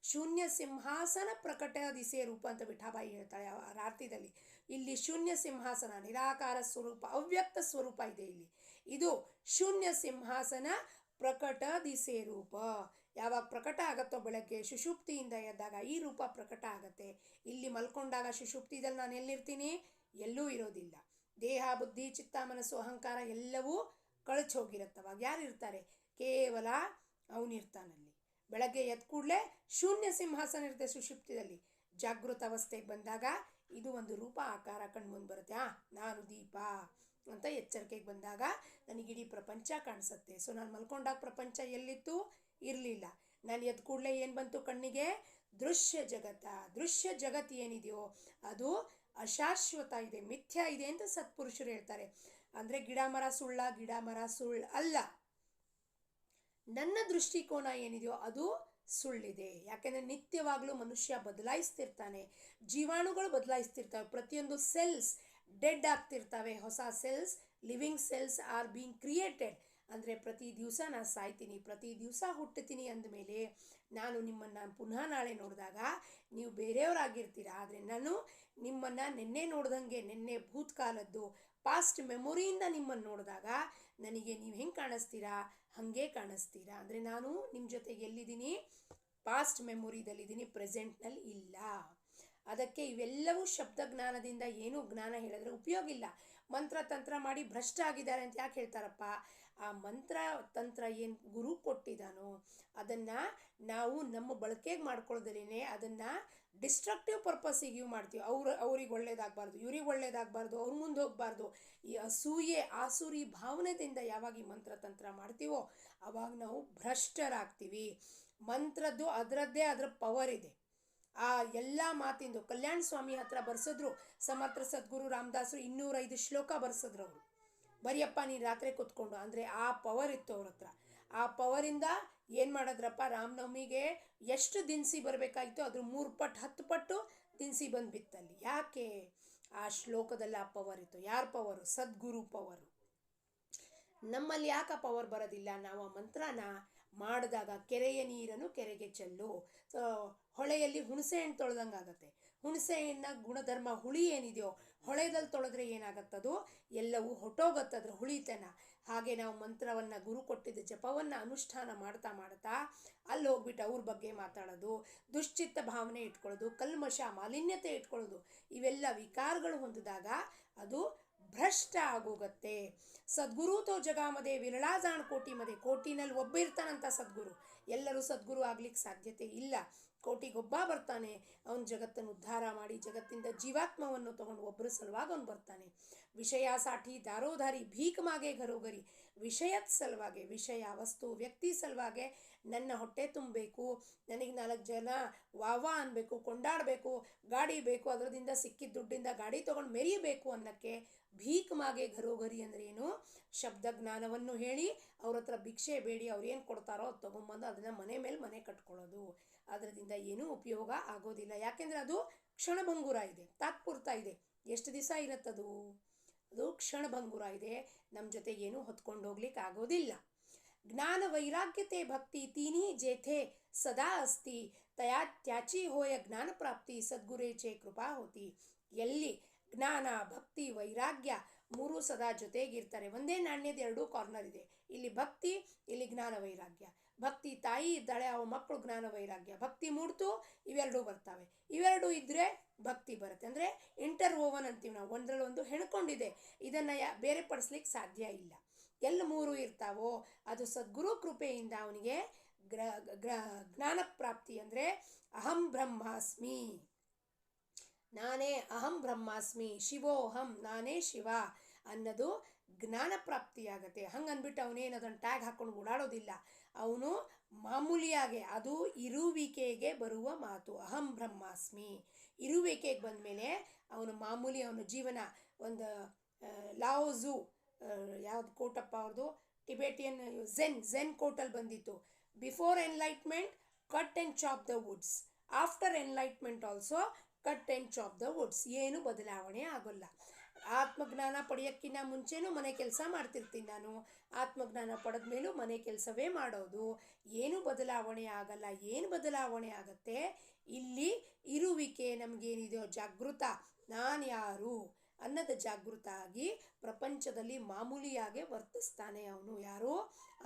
ಶೂನ್ಯ ಸಿಂಹಾಸನ ಪ್ರಕಟ ದಿಸೆ ರೂಪ ಅಂತ ವಿಠಾಬಾಯಿ ಹೇಳ್ತಾಳೆ ಆರತಿದಲ್ಲಿ. ಇಲ್ಲಿ ಶೂನ್ಯ ಸಿಂಹಾಸನ, ನಿರಾಕಾರ ಸ್ವರೂಪ, ಅವ್ಯಕ್ತ ಸ್ವರೂಪ ಇದೆ ಇಲ್ಲಿ. ಇದು ಶೂನ್ಯ ಸಿಂಹಾಸನ ಪ್ರಕಟ ದಿಸೆ ರೂಪ. ಯಾವಾಗ ಪ್ರಕಟ ಆಗತ್ತೋ ಬೆಳಗ್ಗೆ ಸುಷುಪ್ತಿಯಿಂದ ಎದ್ದಾಗ ಈ ರೂಪ ಪ್ರಕಟ ಆಗತ್ತೆ. ಇಲ್ಲಿ ಮಲ್ಕೊಂಡಾಗ ಸುಷುಪ್ತಿದಲ್ಲಿ ನಾನು ಎಲ್ಲಿರ್ತೀನಿ? ಎಲ್ಲೂ ಇರೋದಿಲ್ಲ. ದೇಹ ಬುದ್ಧಿ ಚಿತ್ತ ಮನಸ್ಸು ಅಹಂಕಾರ ಎಲ್ಲವೂ ಕಳಚಿ ಹೋಗಿರುತ್ತವಾಗ ಯಾರು ಇರ್ತಾರೆ? ಕೇವಲ ಅವನಿರ್ತಾನಲ್ಲಿ. ಬೆಳಗ್ಗೆ ಎದ್ದ ಕೂಡಲೇ ಶೂನ್ಯ ಸಿಂಹಾಸನ ಇರುತ್ತೆ ಸುಷುಪ್ತಿಯಲ್ಲಿ. ಜಾಗೃತ ಅವಸ್ಥೆಗೆ ಬಂದಾಗ ಇದು ಒಂದು ರೂಪ ಆಕಾರ ಕಣ್ಮುಂದೆ ಬರುತ್ತೆ. ನಾನು ದೀಪ ಅಂತ ಎಚ್ಚರಿಕೆಗೆ ಬಂದಾಗ ನನಗಿಡೀ ಪ್ರಪಂಚ ಕಾಣಿಸುತ್ತೆ. ಸೊ ನಾನು ಮಲ್ಕೊಂಡಾಗ ಪ್ರಪಂಚ ಎಲ್ಲಿತ್ತು? ಇರಲಿಲ್ಲ. ನಾನು ಎದ್ದ ಕೂಡಲೇ ಏನು ಬಂತು ಕಣ್ಣಿಗೆ? ದೃಶ್ಯ ಜಗತ್ತ. ದೃಶ್ಯ ಜಗತ್ತು ಏನಿದೆಯೋ ಅದು ಅಶಾಶ್ವತ ಇದೆ, ಮಿಥ್ಯ ಇದೆ ಅಂತ ಸತ್ಪುರುಷರು ಹೇಳ್ತಾರೆ. ಅಂದರೆ ಗಿಡ ಮರ ಸುಳ್ಳು ಅಲ್ಲ. ನನ್ನ ದೃಷ್ಟಿಕೋನ ಏನಿದೆಯೋ ಅದು ಸುಳ್ಳಿದೆ. ಯಾಕೆಂದರೆ ನಿತ್ಯವಾಗಲೂ ಮನುಷ್ಯ ಬದಲಾಯಿಸ್ತಿರ್ತಾನೆ, ಜೀವಾಣುಗಳು ಬದಲಾಯಿಸ್ತಿರ್ತವೆ, ಪ್ರತಿಯೊಂದು ಸೆಲ್ಸ್ ಡೆಡ್ ಆಗ್ತಿರ್ತವೆ, ಹೊಸ cells living cells are being created. ಅಂದರೆ ಪ್ರತಿ ದಿವಸ ನಾನು ಸಾಯ್ತೀನಿ, ಪ್ರತಿ ದಿವಸ ಹುಟ್ಟುತ್ತೀನಿ ಅಂದಮೇಲೆ ನಾನು ನಿಮ್ಮನ್ನು ಪುನಃ ನಾಳೆ ನೋಡಿದಾಗ ನೀವು ಬೇರೆಯವರಾಗಿರ್ತೀರ. ಆದರೆ ನಾನು ನಿಮ್ಮನ್ನು ನಿನ್ನೆ ನೋಡ್ದಂಗೆ, ನಿನ್ನೆ ಭೂತ್ಕಾಲದ್ದು ಪಾಸ್ಟ್ ಮೆಮೊರಿಯಿಂದ ನಿಮ್ಮನ್ನು ನೋಡಿದಾಗ ನನಗೆ ನೀವು ಹೆಂಗೆ ಕಾಣಿಸ್ತೀರಾ? ಹಾಗೆ ಕಾಣಿಸ್ತೀರಾ. ಅಂದರೆ ನಾನು ನಿಮ್ಮ ಜೊತೆಗೆ ಎಲ್ಲಿದ್ದೀನಿ? ಪಾಸ್ಟ್ ಮೆಮೊರಿದಲ್ಲಿದ್ದೀನಿ, ಪ್ರೆಸೆಂಟ್ನಲ್ಲಿ ಇಲ್ಲ. ಅದಕ್ಕೆ ಇವೆಲ್ಲವೂ ಶಬ್ದಜ್ಞಾನದಿಂದ ಏನೂ ಜ್ಞಾನ ಹೇಳಿದ್ರೆ ಉಪಯೋಗ ಇಲ್ಲ. ಮಂತ್ರ ತಂತ್ರ ಮಾಡಿ ಭ್ರಷ್ಟ ಆಗಿದ್ದಾರೆ ಅಂತ ಯಾಕೆ ಹೇಳ್ತಾರಪ್ಪ? ಆ ಮಂತ್ರ ತಂತ್ರ ಏನು ಗುರು ಕೊಟ್ಟಿದ್ದಾನೋ ಅದನ್ನು ನಾವು ನಮ್ಮ ಬಳಕೆಗೆ ಮಾಡ್ಕೊಳ್ಳೋದ್ರೇ ಅದನ್ನು ಡಿಸ್ಟ್ರಕ್ಟಿವ್ ಪರ್ಪಸ್ಸಿಗೆ ಮಾಡ್ತೀವಿ. ಅವ್ರಿಗೆ ಒಳ್ಳೇದಾಗಬಾರ್ದು, ಇವ್ರಿಗೆ ಒಳ್ಳೇದಾಗಬಾರ್ದು, ಅವ್ರ ಮುಂದೆ ಹೋಗಬಾರ್ದು. ಈ ಅಸೂಯೆ ಆಸುರಿ ಭಾವನೆಯಿಂದ ಯಾವಾಗ ಈ ಮಂತ್ರ ತಂತ್ರ ಮಾಡ್ತೀವೋ ಆವಾಗ ನಾವು ಭ್ರಷ್ಟರಾಗ್ತೀವಿ. ಮಂತ್ರದ್ದು ಅದರದ್ದೇ ಅದರ ಪವರ್ ಇದೆ. ಆ ಎಲ್ಲ ಮಾತಿಂದು ಕಲ್ಯಾಣ ಸ್ವಾಮಿ ಹತ್ರ ಬರ್ಸಿದ್ರು ಸಮರ್ಥ ಸದ್ಗುರು ರಾಮದಾಸರು 205 ಶ್ಲೋಕ ಬರ್ಸಿದ್ರು. ಅವರು ಬರಿಯಪ್ಪ ನೀನು ರಾತ್ರಿ ಕೂತ್ಕೊಂಡು ಅಂದರೆ ಆ ಪವರ್ ಇತ್ತು ಅವ್ರ ಹತ್ರ. ಆ ಪವರಿಂದ ಏನು ಮಾಡಿದ್ರಪ್ಪ, ರಾಮನವಮಿಗೆ ಎಷ್ಟು ದಿನಸಿ ಬರಬೇಕಾಗಿತ್ತು ಅದ್ರ 3 ಪಟ್ಟು 10 ಪಟ್ಟು ದಿನಸಿ ಬಂದು ಬಿತ್ತಲ್ಲಿ. ಯಾಕೆ? ಆ ಶ್ಲೋಕದಲ್ಲಿ ಆ ಪವರ್ ಇತ್ತು. ಯಾರ ಪವರು? ಸದ್ಗುರು ಪವರು. ನಮ್ಮಲ್ಲಿ ಯಾಕೆ ಪವರ್ ಬರೋದಿಲ್ಲ? ನಾವು ಆ ಮಂತ್ರನ ಮಾಡಿದಾಗ ಕೆರೆಯ ನೀರನ್ನು ಕೆರೆಗೆ ಚೆಲ್ಲು, ಹೊಳೆಯಲ್ಲಿ ಹುಣಸೆ ಹಣ್ಣು ತೊಳೆದಂಗೆ ಆಗುತ್ತೆ. ಹುಣಸೆ ಹಣ್ಣಿನ ಗುಣಧರ್ಮ ಹುಳಿ ಏನಿದೆಯೋ ಹೊಳೆದಲ್ಲಿ ತೊಳೆದ್ರೆ ಏನಾಗತ್ತದು ಎಲ್ಲವೂ ಹೊಟ್ಟೋಗತ್ತದ್ರ ಹುಳಿತನ. ಹಾಗೆ ನಾವು ಮಂತ್ರವನ್ನು ಗುರು ಕೊಟ್ಟಿದ್ದ ಜಪವನ್ನು ಅನುಷ್ಠಾನ ಮಾಡ್ತಾ ಮಾಡ್ತಾ ಅಲ್ಲಿ ಹೋಗ್ಬಿಟ್ಟು ಅವ್ರ ಬಗ್ಗೆ ಮಾತಾಡೋದು, ದುಶ್ಚಿತ್ತ ಭಾವನೆ ಇಟ್ಕೊಳ್ಳೋದು, ಕಲ್ಮಶ ಮಾಲಿನ್ಯತೆ ಇಟ್ಕೊಳ್ಳೋದು, ಇವೆಲ್ಲ ವಿಕಾರಗಳು ಹೊಂದಿದಾಗ ಅದು ಭ್ರಷ್ಟ ಆಗೋಗತ್ತೆ. ಸದ್ಗುರು ತೋ ಜಗಾಮದೆ ವಿರಳಾ ಜಾಣ ಕೋಟಿ ಮದೆ. ಕೋಟಿನಲ್ಲಿ ಒಬ್ಬ ಇರ್ತಾನಂತ ಸದ್ಗುರು. ಎಲ್ಲರೂ ಸದ್ಗುರು ಆಗ್ಲಿಕ್ಕೆ ಸಾಧ್ಯತೆ ಇಲ್ಲ. ಕೋಟಿಗೊಬ್ಬ ಬರ್ತಾನೆ. ಅವನು ಜಗತ್ತನ್ನು ಉದ್ಧಾರ ಮಾಡಿ ಜಗತ್ತಿಂದ ಜೀವಾತ್ಮವನ್ನು ತಗೊಂಡು ಒಬ್ಬರ ಸಲುವಾಗಿ ಅವನು ಬರ್ತಾನೆ. ವಿಷಯ ಸಾಠಿ ದಾರೋಧಾರಿ ಭೀಕ್ ಮಾಗೆ ಘರೋಗರಿ. ವಿಷಯದ ಸಲುವಾಗಿ, ವಿಷಯ ವಸ್ತು ವ್ಯಕ್ತಿ ಸಲುವಾಗಿ ನನ್ನ ಹೊಟ್ಟೆ ತುಂಬಬೇಕು, ನನಗೆ 4 ಜನ ವಾವಾ ಅನ್ಬೇಕು, ಕೊಂಡಾಡಬೇಕು, ಗಾಡಿ ಬೇಕು, ಅದರದಿಂದ ಸಿಕ್ಕಿದ ದುಡ್ಡಿಂದ ಗಾಡಿ ತೊಗೊಂಡು ಮೆರಿಯಬೇಕು ಅನ್ನೋಕ್ಕೆ ಭೀಕ್ ಮಾಗೆ ಘರೋಗರಿ ಅಂದ್ರೆ ಏನು? ಶಬ್ದ ಜ್ಞಾನವನ್ನು ಹೇಳಿ ಅವ್ರ ಹತ್ರ ಭಿಕ್ಷೆ ಬೇಡಿ ಅವ್ರು ಏನು ಕೊಡ್ತಾರೋ ಅದು ತೊಗೊಂಬಂದು ಅದನ್ನು ಮನೆ ಮೇಲೆ ಮನೆ ಕಟ್ಕೊಳ್ಳೋದು. ಅದರಿಂದ ಏನೂ ಉಪಯೋಗ ಆಗೋದಿಲ್ಲ. ಯಾಕೆಂದರೆ ಅದು ಕ್ಷಣಭಂಗುರ ಇದೆ, ತಾತ್ಪೂರ್ತ ಇದೆ. ಎಷ್ಟು ದಿವಸ ಇರುತ್ತದು? ಅದು ಕ್ಷಣಭಂಗುರ ಇದೆ. ನಮ್ಮ ಜೊತೆಗೆ ಏನೂ ಹೊತ್ಕೊಂಡು ಹೋಗ್ಲಿಕ್ಕೆ ಆಗೋದಿಲ್ಲ. ಜ್ಞಾನ ವೈರಾಗ್ಯತೆ ಭಕ್ತಿ ತೀನಿ ಜೇಥೆ ಸದಾ ಅಸ್ತಿ ತಯಾ ತ್ಯಾಚಿ ಹೋಯ ಜ್ಞಾನ ಪ್ರಾಪ್ತಿ ಸದ್ಗುರೇಚೆ ಕೃಪಾ ಹೋತಿ. ಎಲ್ಲಿ ಜ್ಞಾನ ಭಕ್ತಿ ವೈರಾಗ್ಯ 3 ಸದಾ ಜೊತೆಗಿರ್ತಾರೆ. ಒಂದೇ ನಾಣ್ಯದ 2 ಕಾರ್ನರ್ ಇದೆ. ಇಲ್ಲಿ ಭಕ್ತಿ, ಇಲ್ಲಿ ಜ್ಞಾನ ವೈರಾಗ್ಯ. ಭಕ್ತಿ ತಾಯಿ ಇದ್ದಾಳೆ, ಅವ ಮಕ್ಕಳು ಜ್ಞಾನ ವೈರಾಗ್ಯ. ಭಕ್ತಿ ಮೂಡ್ತು ಇವೆರಡೂ ಬರ್ತವೆ. ಇವೆರಡು ಇದ್ದರೆ ಭಕ್ತಿ ಬರುತ್ತೆ. ಅಂದರೆ ಇಂಟರ್ ಓವನ್ ಅಂತೀವಿ ನಾವು, ಒಂದರಲ್ಲೊಂದು ಹೆಣ್ಕೊಂಡಿದೆ. ಇದನ್ನು ಬೇರೆ ಪಡಿಸ್ಲಿಕ್ಕೆ ಸಾಧ್ಯ ಇಲ್ಲ. ಎಲ್ಲಿ 3 ಇರ್ತಾವೋ ಅದು ಸದ್ಗುರು ಕೃಪೆಯಿಂದ ಅವನಿಗೆ ಜ್ಞಾನ ಪ್ರಾಪ್ತಿ. ಅಂದರೆ ಅಹಂ ಬ್ರಹ್ಮಾಸ್ಮಿ, ನಾನೇ ಅಹಂ ಬ್ರಹ್ಮಾಸ್ಮಿ, ಶಿವೋಹಂ, ನಾನೇ ಶಿವ ಅನ್ನೋದು ಜ್ಞಾನ ಪ್ರಾಪ್ತಿಯಾಗತ್ತೆ. ಹಂಗನ್ಬಿಟ್ಟು ಅವನೇನು ಅದನ್ನು ಟ್ಯಾಗ್ ಹಾಕ್ಕೊಂಡು ಓಡಾಡೋದಿಲ್ಲ. ಅವನು ಮಾಮೂಲಿಯಾಗೆ, ಅದು ಇರುವಿಕೆಗೆ ಬರುವ ಮಾತು. ಅಹಂ ಬ್ರಹ್ಮಾಸ್ಮಿ ಇರುವಿಕೆಗೆ ಬಂದ ಮೇಲೆ ಅವನು ಮಾಮೂಲಿ, ಅವನ ಜೀವನ ಒಂದು ಲಾವೋಝು, ಯಾವ್ದು ಕೋಟಪ್ಪ ಅವ್ರದ್ದು, ಟಿಬೇಟಿಯನ್ ಝೆನ್ ಕೋಟಲ್ಲಿ ಬಂದಿತ್ತು. Before enlightenment cut and chop the Woods, after enlightenment also cut and chop the Woods. ಏನು ಬದಲಾವಣೆ ಆಗೋಲ್ಲ. ಆತ್ಮಜ್ಞಾನ ಪಡೆಯೋಕ್ಕಿಂತ ಮುಂಚೆನೂ ಮನೆ ಕೆಲಸ ಮಾಡ್ತಿರ್ತೀನಿ ನಾನು, ಆತ್ಮಜ್ಞಾನ ಪಡೆದ ಮೇಲೂ ಮನೆ ಕೆಲಸವೇ ಮಾಡೋದು. ಏನು ಬದಲಾವಣೆ ಆಗಲ್ಲ. ಏನು ಬದಲಾವಣೆ ಆಗುತ್ತೆ? ಇಲ್ಲಿ ಇರುವಿಕೆ ನಮಗೇನಿದೆಯೋ ಜಾಗೃತ, ನಾನು ಯಾರು ಅನ್ನೋದು ಜಾಗೃತ ಆಗಿ ಪ್ರಪಂಚದಲ್ಲಿ ಮಾಮೂಲಿಯಾಗೆ ವರ್ತಿಸ್ತಾನೆ. ಅವನು ಯಾರು?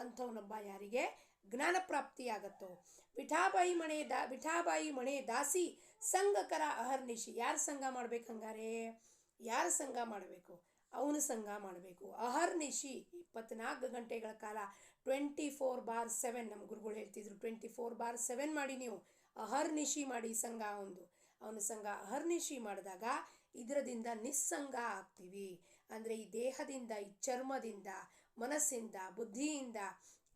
ಅಂಥವನೊಬ್ಬ ಯಾರಿಗೆ ಜ್ಞಾನ ಪ್ರಾಪ್ತಿಯಾಗತ್ತೋ. ವಿಠಾಬಾಯಿ ಮಣೆ ದಾಸಿ ಸಂಘಕರ ಅಹರ್ನಿಶಿ. ಯಾರು ಸಂಘ ಮಾಡ್ಬೇಕು? ಹಂಗಾರೆ ಯಾರು ಸಂಘ ಮಾಡಬೇಕು? ಅವನು ಸಂಘ ಮಾಡಬೇಕು. ಅಹರ್ನಿಶಿ 24 ಗಂಟೆಗಳ ಕಾಲ 24/7 ನಮ್ಮ ಗುರುಗಳು ಹೇಳ್ತಿದ್ರು. 24/7 ಮಾಡಿ ನೀವು ಅಹರ್ನಿಶಿ ಮಾಡಿ ಸಂಘ. ಅವನ ಸಂಘ ಅಹರ್ನಿಶಿ ಮಾಡಿದಾಗ ಇದರದಿಂದ ನಿಸ್ಸಂಗ ಆಗ್ತೀವಿ. ಅಂದರೆ ಈ ದೇಹದಿಂದ, ಈ ಚರ್ಮದಿಂದ, ಮನಸ್ಸಿಂದ, ಬುದ್ಧಿಯಿಂದ,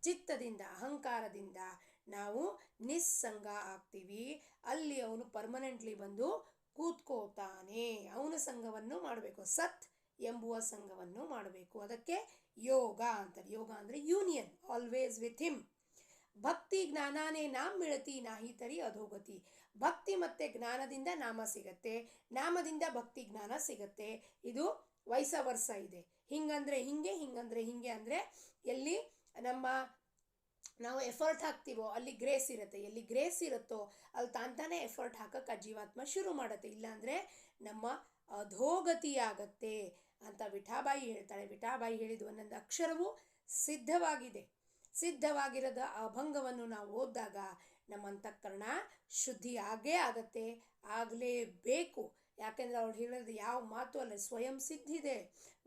ಚಿತ್ತದಿಂದ, ಅಹಂಕಾರದಿಂದ ನಾವು ನಿಸ್ಸಂಗ ಆಗ್ತೀವಿ. ಅಲ್ಲಿ ಅವನು ಪರ್ಮನೆಂಟ್ಲಿ ಬಂದು ಕೂತ್ಕೋತಾನೆ. ಅವನ ಸಂಘವನ್ನು ಮಾಡಬೇಕು. ಸತ್ ಎಂಬುವ ಸಂಘವನ್ನು ಮಾಡಬೇಕು. ಅದಕ್ಕೆ ಯೋಗ ಅಂತಾರೆ. ಯೋಗ ಅಂದರೆ ಯೂನಿಯನ್, ಆಲ್ವೇಸ್ ವಿತ್ ಹಿಮ್. ಭಕ್ತಿ ಜ್ಞಾನಾನೇ ನಾಮ ಮಿಳತಿ ನಾಹಿ ತರಿ ಅಧೋಗತಿ. ಭಕ್ತಿ ಮತ್ತು ಜ್ಞಾನದಿಂದ ನಾಮ ಸಿಗತ್ತೆ, ನಾಮದಿಂದ ಭಕ್ತಿ ಜ್ಞಾನ ಸಿಗತ್ತೆ. ಇದು ವೈಸ ವರ್ಷ ಇದೆ. ಹಿಂಗಂದ್ರೆ ಹಿಂಗೆ, ಹಿಂಗಂದ್ರೆ ಹಿಂಗೆ. ಅಂದರೆ ಎಲ್ಲಿ ನಾವು ಎಫರ್ಟ್ ಹಾಕ್ತೀವೋ ಅಲ್ಲಿ ಗ್ರೇಸ್ ಇರುತ್ತೆ. ಎಲ್ಲಿ ಗ್ರೇಸ್ ಇರುತ್ತೋ ಅಲ್ಲಿ ತಾನೇ ಎಫರ್ಟ್ ಹಾಕಕ್ಕೆ ಆ ಜೀವಾತ್ಮ ಶುರು ಮಾಡುತ್ತೆ. ಇಲ್ಲಾಂದರೆ ನಮ್ಮ ಅಧೋಗತಿ ಆಗತ್ತೆ ಅಂತ ವಿಠಾಬಾಯಿ ಹೇಳ್ತಾಳೆ. ವಿಠಾಬಾಯಿ ಹೇಳಿದ ಒಂದೊಂದು ಅಕ್ಷರವೂ ಸಿದ್ಧವಾಗಿದೆ. ಸಿದ್ಧವಾಗಿರೋದ ಅಭಂಗವನ್ನು ನಾವು ಓದಿದಾಗ ನಮ್ಮ ಅಂತಃಕರಣ ಶುದ್ಧಿ ಆಗೇ ಆಗತ್ತೆ, ಆಗಲೇಬೇಕು. ಯಾಕೆಂದರೆ ಅವಳು ಹೇಳೋದು ಯಾವ ಮಾತು ಅಲ್ಲ, ಸ್ವಯಂ ಸಿದ್ಧಿದೆ.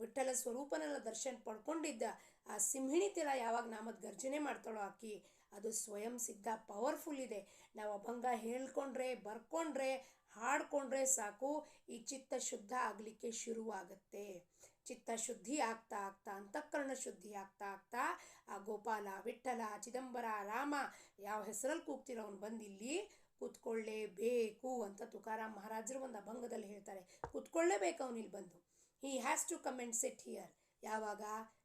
ವಿಠ್ಠಲ ಸ್ವರೂಪನೆಲ್ಲ ದರ್ಶನ ಪಡ್ಕೊಂಡಿದ್ದ. ಆ ಸಿಂಹಿಣಿ ಥರ ಯಾವಾಗ ನಾಮದ ಗರ್ಜನೆ ಮಾಡ್ತಾಳೋ ಆಕಿ, ಅದು ಸ್ವಯಂ ಸಿದ್ಧ ಪವರ್ಫುಲ್ ಇದೆ. ನಾವು ಅಭಂಗ ಹೇಳ್ಕೊಂಡ್ರೆ, ಬರ್ಕೊಂಡ್ರೆ, ಹಾಡ್ಕೊಂಡ್ರೆ ಸಾಕು, ಈ ಚಿತ್ತ ಶುದ್ಧ ಆಗಲಿಕ್ಕೆ ಶುರುವಾಗುತ್ತೆ. ಚಿತ್ತ ಶುದ್ಧಿ ಆಗ್ತಾ ಆಗ್ತಾ, ಅಂತಃಕರಣ ಶುದ್ಧಿ ಆಗ್ತಾ ಆಗ್ತಾ, ಆ ಗೋಪಾಲ, ವಿಠ್ಠಲ, ಚಿದಂಬರ, ರಾಮ ಯಾವ ಹೆಸರಲ್ಲಿ ಕೂಗ್ತಿರೋ ಅವ್ನು ಬಂದು ಇಲ್ಲಿ ಕೂತ್ಕೊಳ್ಳೇಬೇಕು ಅಂತ ತುಕಾರಾಮ್ ಮಹಾರಾಜರು ಒಂದು ಅಭಂಗದಲ್ಲಿ ಹೇಳ್ತಾರೆ. ಕೂತ್ಕೊಳ್ಳೇಬೇಕು ಅವನು ಇಲ್ಲಿ ಬಂದು. He has to come and sit here. ಯಾವಾಗ?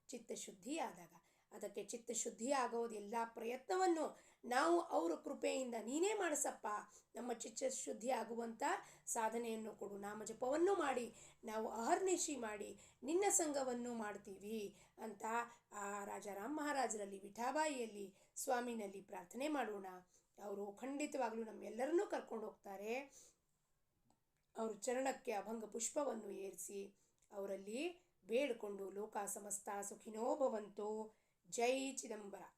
ಚಿತ್ತಶುದ್ಧಿ ಆದಾಗ. ಅದಕ್ಕೆ ಚಿತ್ತಶುದ್ಧಿ ಆಗೋದು ಎಲ್ಲ ಪ್ರಯತ್ನವನ್ನು ನಾವು ಅವರ ಕೃಪೆಯಿಂದ ನೀನೇ ಮಾಡಿಸಪ್ಪ, ನಮ್ಮ ಚಿತ್ತಶುದ್ಧಿ ಆಗುವಂಥ ಸಾಧನೆಯನ್ನು ಕೊಡು, ನಾಮಜಪವನ್ನು ಮಾಡಿ ನಾವು ಅಹರ್ನಿಶಿ ಮಾಡಿ ನಿನ್ನ ಸಂಘವನ್ನು ಮಾಡ್ತೀವಿ ಅಂತ ಆ ರಾಜಾರಾಮ್ ಮಹಾರಾಜರಲ್ಲಿ, ವಿಠಾಬಾಯಿಯಲ್ಲಿ, ಸ್ವಾಮಿನಲ್ಲಿ ಪ್ರಾರ್ಥನೆ ಮಾಡೋಣ. ಅವರು ಖಂಡಿತವಾಗ್ಲೂ ನಮ್ಮೆಲ್ಲರನ್ನೂ ಕರ್ಕೊಂಡು ಹೋಗ್ತಾರೆ. ಅವರು ಚರಣಕ್ಕೆ ಅಭಂಗ ಪುಷ್ಪವನ್ನು ಏರಿಸಿ ಅವರಲ್ಲಿ ಬೇಡಿಕೊಂಡು ಲೋಕ ಸಮಸ್ತ ಸುಖಿನೋ ಭವಂತು. ಜೈ ಚಿದಂಬರ.